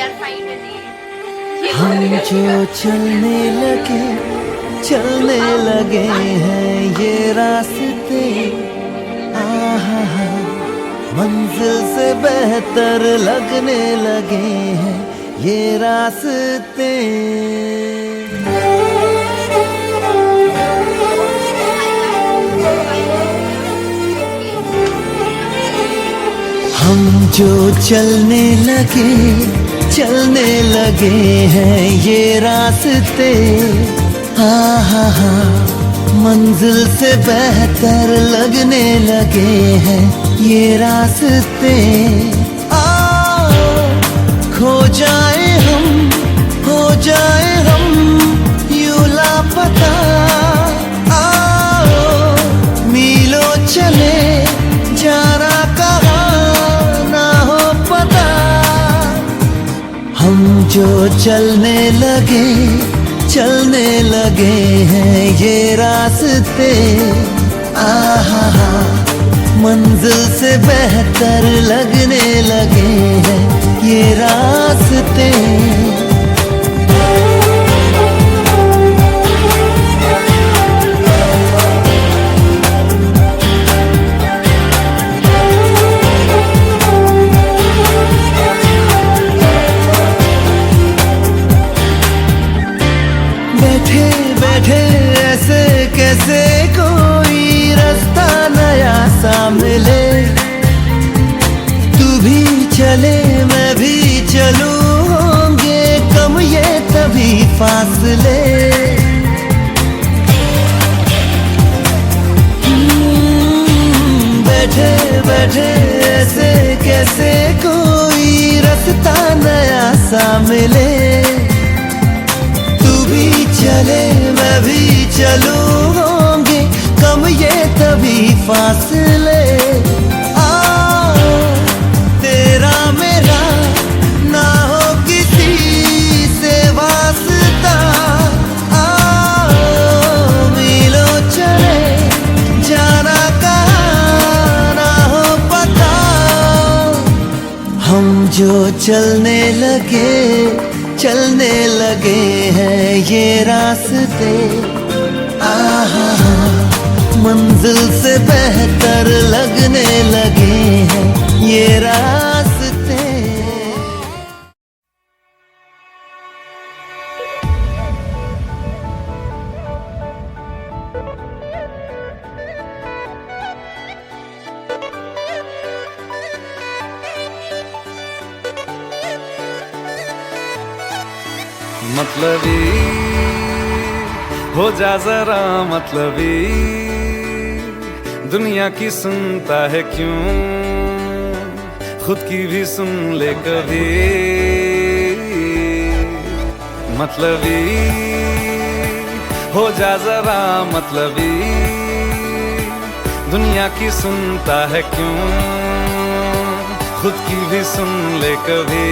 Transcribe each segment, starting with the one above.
यार फाइनली हम जो चलने लगे हैं ये रास्ते, आहा हा, मंजिल से बेहतर लगने लगे हैं ये रास्ते। हम जो चलने लगे हैं ये रास्ते, आहा हा, मंजिल से बेहतर लगने लगे हैं ये रास्ते। आओ खो जाए हम, हो जाए हम यूं लापता, आओ मीलों चले जाना कहाँ ना हो पता। हम जो चलने लगे हैं ये रास्ते, आहा हा, मंजिल से बेहतर लगने लगे हैं ये रास्ते। बैठे ऐसे कैसे कोई रास्ता नया सा मिले, तू भी चले मैं भी चलूं, होंगे कम ये तभी फासले। बैठे ऐसे कैसे कोई रास्ता नया सा मिले, चले मैं भी चलूं, होंगे कम ये तभी फासले। आओ तेरा मेरा ना हो किसी से वास्ता, आओ मीलों चले जाना कहाँ ना हो पता। हम जो चलने लगे हैं ये रास्ते, आहा हा, मंजिल से बेहतर लगने लगे हैं ये रास्ते। मतलबी हो जा जरा मतलबी, दुनिया की सुनता है क्यों, खुद की भी सुन ले कभी। मतलबी हो जा जरा मतलबी, दुनिया की सुनता है क्यों, खुद की भी सुन ले कभी।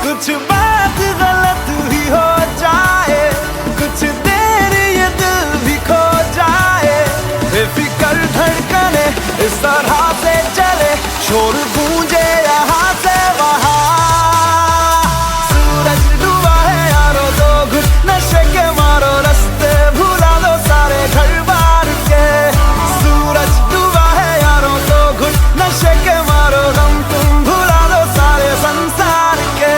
कुछ बात गलत भी हो जाए, कुछ देर ये दिल भी खो जाए, बेफिक्र धड़कने इस तरह से चले, शोर गूंजे यहाँ से वहाँ। सूरज डूबा है यारो, दो घुट नशे के मारो, रास्ते भुला दो सारे घर बार के। सूरज डूबा है यारो, दो घुट नशे के मारो, गम तुम भुला दो सारे संसार के।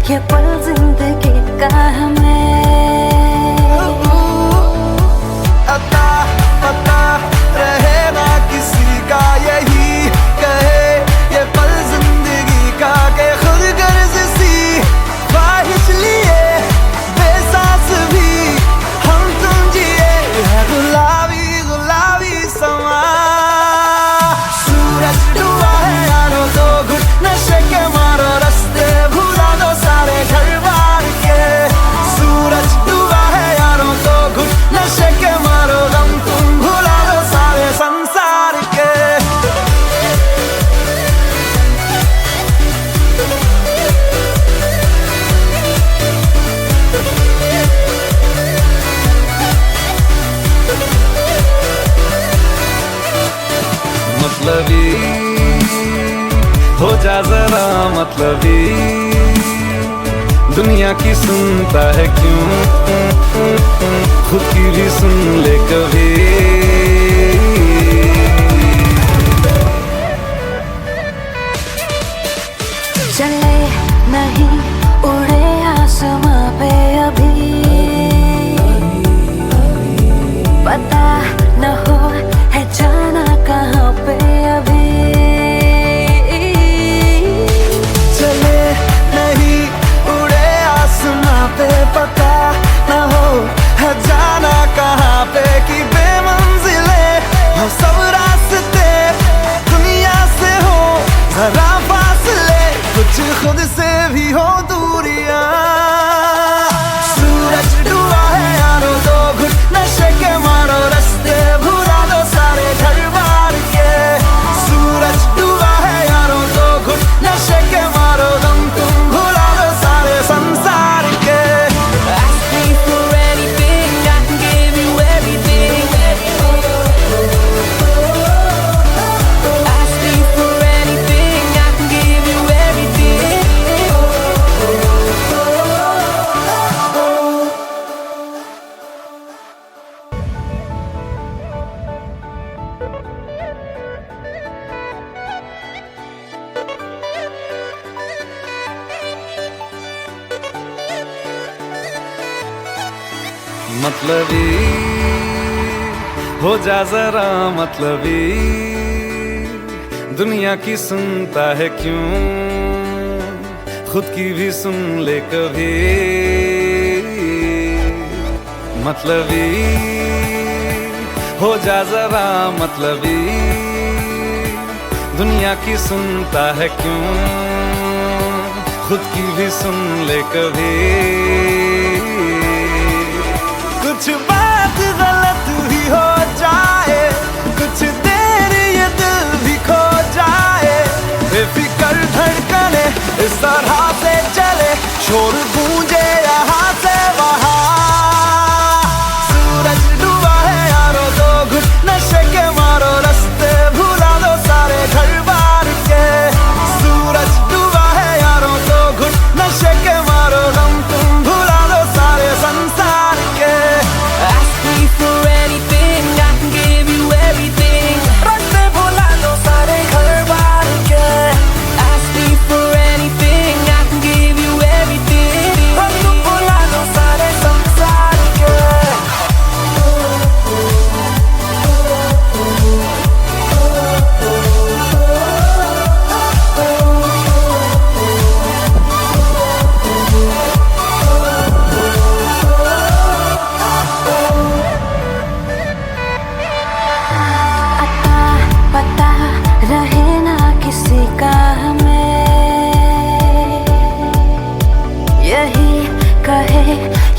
ये पल जिंदगी का हमें अता पता रहे ना किसी का, यही कहे ये पल जिंदगी का, के खुद गर्ज सी मतलबी दुनिया की सुनता है क्यों, खुद की भी सुन ले कभी। चले नहीं उड़े आसमां पे अभी, पता न हो है जाना कहाँ पे अभी। चले नहीं उड़े आसमां पे, पता न हो है जाना कहाँ पे, कि बेमंजिले हो सब रास्ते, दुनिया से हो जरा फासले, कुछ खुद से भी हो दूरियां। सूरज डूबा है यारो, दो घुट नशे के मारो, रास्ते भुला दो सारे घर बार के। सूरज डूबा है यारो, दो घुट नशे के मारो, दम तुम भुला दो सारे संसार के। Ask me for anything, I can give you everything. Ask me for anything, I can give you everything. मतलबी हो जा जरा मतलबी, दुनिया की सुनता है क्यों, खुद की भी सुन ले कभी। मतलबी हो जा जरा मतलबी, दुनिया की सुनता है क्यों, खुद की भी सुन ले कभी। कुछ बात गलत भी हो जाए, कुछ देर ये दिल भी खो जाए, बेफिक्र धड़कने इस तरह से चले, शोर गूंजे यहाँ से वहाँ। सूरज डूबा है यारो, दो घुट नशे के मारो, रास्ते भुला दो सारे घर बार के। सूरज डूबा है यारो, दो घुट नशे के मारो, दम तुम भुला दो सारे संसार के। Ask me for anything, I can give you everything. रास्ते भुला दो सारे घर बार के। Ask me for anything, I can give you everything. हम तुम भुला दो सारे संसार के। अता पता रहे ना किसी का हमें, यही कहे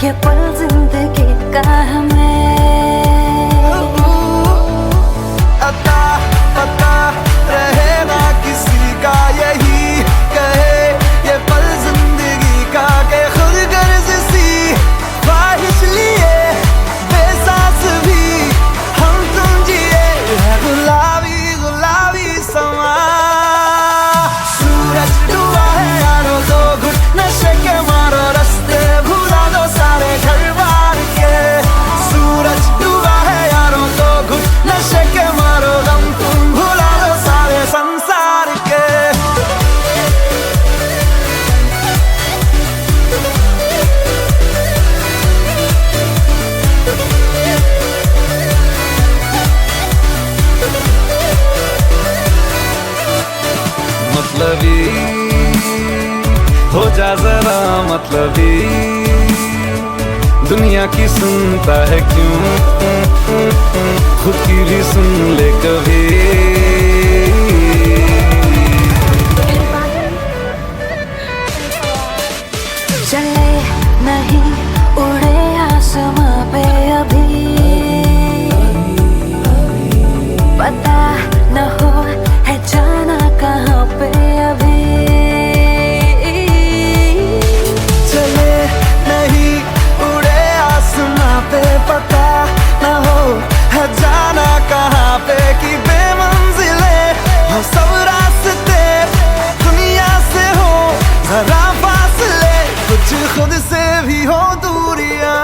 ये पल जिंदगी का हमें। अता पता रहे ना किसी का, यही कहे ये पल जिंदगी का, के खुद गर्ज सी ख्वाहिश लिए बेसास भी हम तुम जिए है गुलाबी गुलाबी समा। सूरज डूबा है यारो, दो घुट नशे के मारो, रास्ते भुला दो सारे घर बार के। सूरज डूबा है यारो, दो घुट नशे के मारो, दम तुम भुला दो सारे संसार के। मतलबी हो जा जरा मतलबी, दुनिया की सुनता है क्यों, खुद की भी सुन ले कभी। चले नहीं उड़े आसमां पे अभी, पता न हो है जाना कहाँ पे अभी। चले नहीं उड़े आसमां पे, पता न हो है जाना कहाँ पे, कि बेमंजिले हो सब रास्ते, दुनिया से हो कुछ खुद से भी हो दूरियां